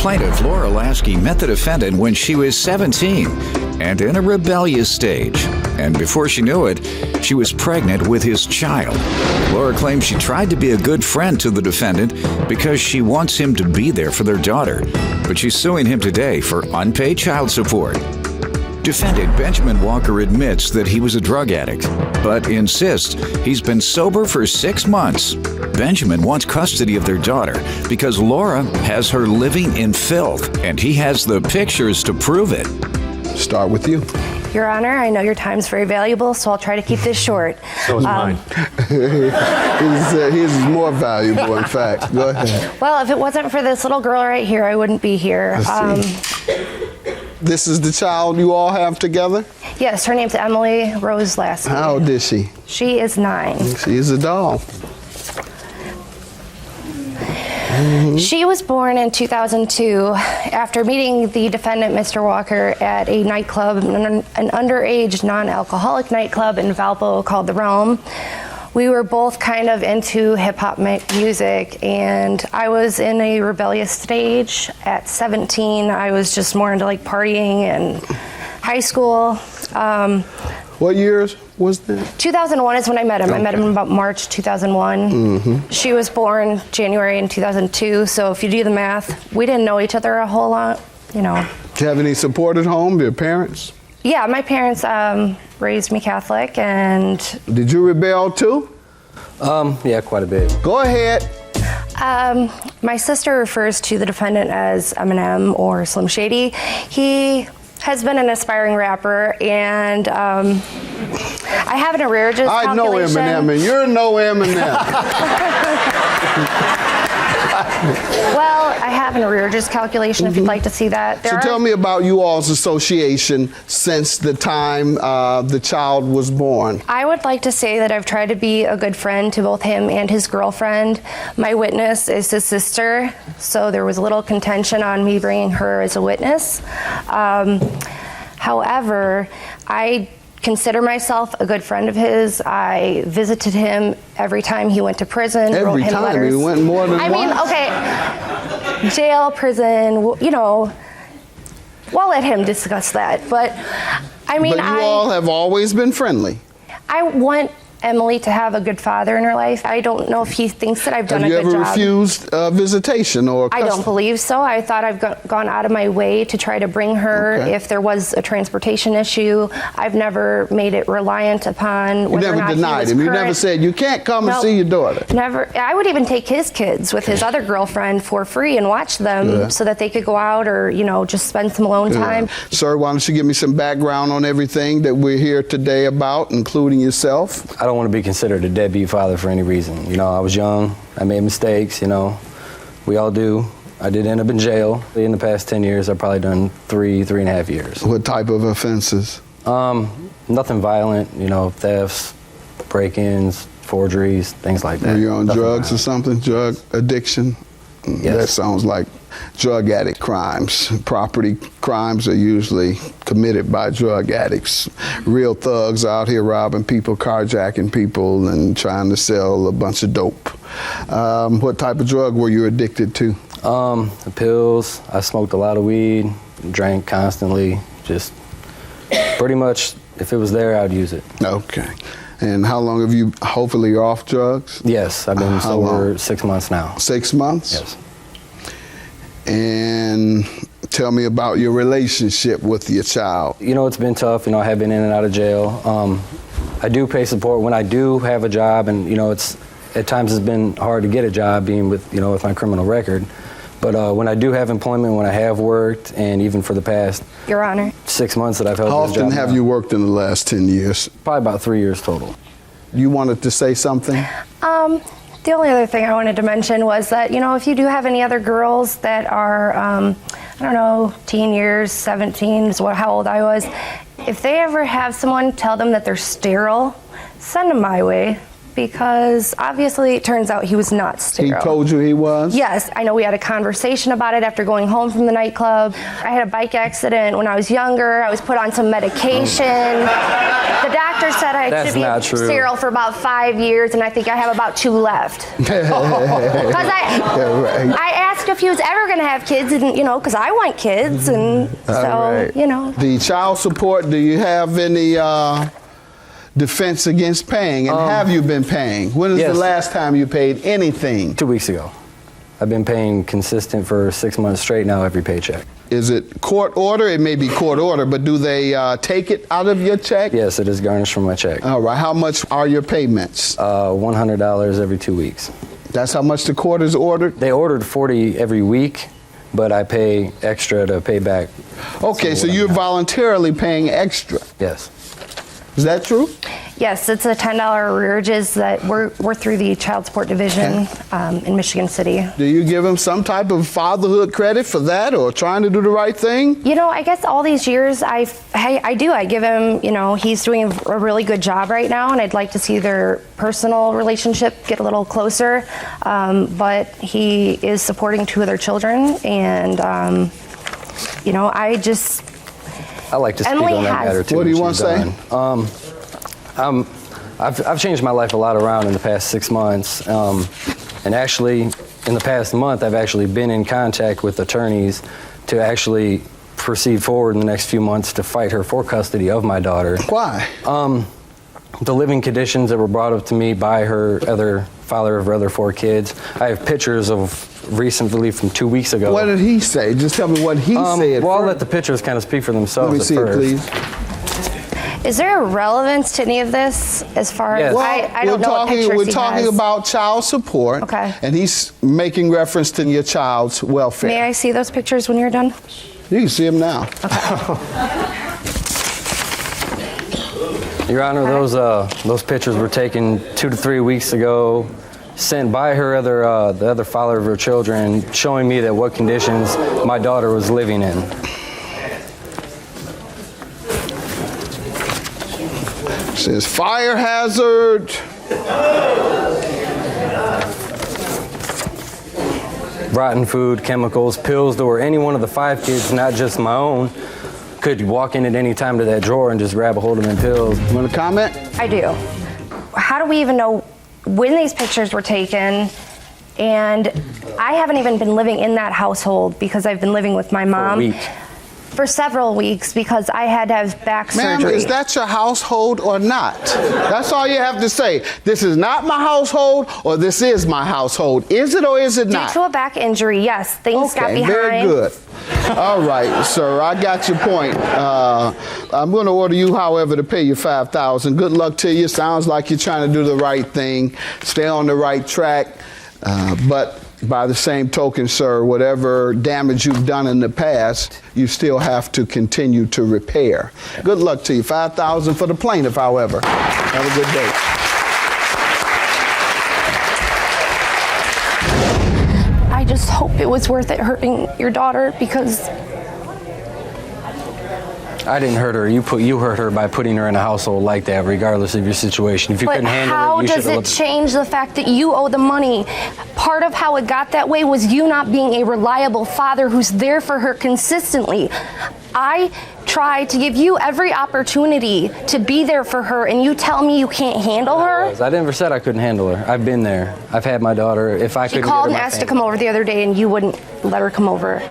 Plaintiff Laura Lasky met the defendant when she was 17 and in a rebellious stage. And before she knew it, she was pregnant with his child. Laura claims she tried to be a good friend to the defendant because she wants him to be there for their daughter. But she's suing him today for unpaid child support. Defendant Benjamin Walker admits that he was a drug addict, but insists he's been sober for 6 months. Benjamin wants custody of their daughter because Laura has her living in filth, and he has the pictures to prove it. Start with you. Your Honor, I know your time's very valuable, so I'll try to keep this short. So is mine. His is more valuable, in fact. Go ahead. Well, if it wasn't for this little girl right here, I wouldn't be here. This is the child you all have together? Yes, her name's Emily Rose Lasky. How old is she? She is 9. She is a doll. She was born in 2002 after meeting the defendant, Mr. Walker, at a nightclub, an underage non-alcoholic nightclub in Valpo called The Realm. We were both kind of into hip-hop music, and I was in a rebellious stage. At 17, I was just more into like partying and high school. What years was that? 2001 is when I met him. Okay. I met him about March 2001. She was born January in 2002, so if you do the math, we didn't know each other a whole lot, you know. Do you have any support at home, your parents? Yeah, my parents raised me Catholic, and... Did you rebel too? Yeah, quite a bit. Go ahead. My sister refers to the defendant as Eminem or Slim Shady. He has been an aspiring rapper, and I have an arrearages calculation. I know Eminem, and you're no Eminem. Well, I have an arrearages calculation if you'd like to see that. So tell me about you all's association since the time the child was born. I would like to say that I've tried to be a good friend to both him and his girlfriend. My witness is his sister, so there was a little contention on me bringing her as a witness. However, I consider myself a good friend of his. I visited him every time he went to prison. Every wrote him time? letters. He went more than I mean, once? okay, jail, prison, you know, we'll let him discuss that. But I mean, But you all have always been friendly. I want Emily to have a good father in her life. I don't know if he thinks that I've done a good job. Have you ever refused visitation or I don't believe so. I thought I've gone out of my way to try to bring her if there was a transportation issue. I've never made it reliant upon whether or not You never denied he him. was You never said, you can't come and Nope. see your daughter. Never. I would even take his kids with his other girlfriend for free and watch them so that they could go out or, you know, just spend some alone time. Sir, why don't you give me some background on everything that we're here today about, including yourself? I don't want to be considered a deadbeat father for any reason. You know, I was young, I made mistakes, you know, we all do. I did end up in jail. In the past 10 years, I've probably done 3.5 years. What type of offenses? Nothing violent, you know, thefts, break-ins, forgeries, things like that. Were you on Nothing drugs violent. or something? Drug addiction? Yes. That sounds like drug addict crimes. Property crimes are usually committed by drug addicts. Real thugs out here robbing people, carjacking people, and trying to sell a bunch of dope. What type of drug were you addicted to? The pills. I smoked a lot of weed, drank constantly, just pretty much if it was there, I'd use it. Okay. And how long have you, hopefully you're off drugs? Yes, I've been How sober long? 6 months now. 6 months? Yes. And tell me about your relationship with your child. You know, it's been tough. You know, I have been in and out of jail. I do pay support when I do have a job, and you know, it's at times it's been hard to get a job being with, you know, with my criminal record. But when I do have employment, when I have worked, and even for the past Your Honor. 6 months that I've held How this job often have now, you worked in the last 10 years? Probably about 3 years total. You wanted to say something? The only other thing I wanted to mention was that, you know, if you do have any other girls that are, I don't know, teen years, 17 is how old I was, if they ever have someone tell them that they're sterile, send them my way. because obviously it turns out he was not sterile. He told you he was? Yes, I know we had a conversation about it after going home from the nightclub. I had a bike accident when I was younger. I was put on some medication. The doctor said I should be sterile for about 5 years, and I think I have about 2 left. Because I asked if he was ever going to have kids, and because I want kids, and so The child support. Do you have any defense against paying? And have you been paying? When is the last time you paid anything? 2 weeks ago. I've been paying consistent for 6 months straight now, every paycheck. Is it court order? It may be court order, but do they take it out of your check? Yes, it is garnished from my check. All right. How much are your payments? $100 every 2 weeks. That's how much the court has ordered? They ordered $40 every week, but I pay extra to pay back. Okay, so you're voluntarily paying extra? Yes. Is that true? Yes, it's a $10 arrearages that we're through the child support division in Michigan City. Do you give him some type of fatherhood credit for that, or trying to do the right thing? I guess all these years I do. I give him, he's doing a really good job right now, and I'd like to see their personal relationship get a little closer. But he is supporting 2 other children, and I like to speak on that matter too. What do you want to say? I've changed my life a lot around in the past 6 months, and actually in the past month I've actually been in contact with attorneys to actually proceed forward in the next few months to fight her for custody of my daughter. Why? The living conditions that were brought up to me by her father of her other 4 kids. I have pictures of recently from 2 weeks ago. What did he say? Just tell me what he said. Well, I'll let the pictures kind of speak for themselves. Let me see it, please. Is there a relevance to any of this as far as I don't know what pictures we're talking about child support. Okay. And he's making reference to your child's welfare. May I see those pictures when you're done? You can see them now. Okay. Your Honor, those pictures were taken 2 to 3 weeks ago, sent by her the other father of her children, showing me that what conditions my daughter was living in. It says fire hazard. Rotten food, chemicals, pills. There were any one of the 5 kids, not just my own, could walk in at any time to that drawer and just grab a hold of them pills. You want to comment? I do. How do we even know when these pictures were taken? And I haven't even been living in that household because I've been living with my mom For a week. for several weeks because I had to have back surgery. Ma'am, is that your household or not? That's all you have to say. This is not my household, or this is my household. Is it or is it not? Due to a back injury, yes. Things got behind. Very good. All right, sir, I got your point. I'm going to order you, however, to pay you $5,000. Good luck to you. Sounds like you're trying to do the right thing, stay on the right track. But by the same token, sir, whatever damage you've done in the past, you still have to continue to repair. Good luck to you. $5,000 for the plaintiff, however. Have a good day. I just hope it was worth it hurting your daughter because I didn't hurt her. You hurt her by putting her in a household like that, regardless of your situation. If you couldn't handle it, you should have. How does it change the fact that you owe the money? Part of how it got that way was you not being a reliable father who's there for her consistently. I try to give you every opportunity to be there for her, and you tell me you can't handle her? I never said I couldn't handle her. I've been there. I've had my daughter. If I couldn't get her, she called and asked to come over the other day, and you wouldn't let her come over.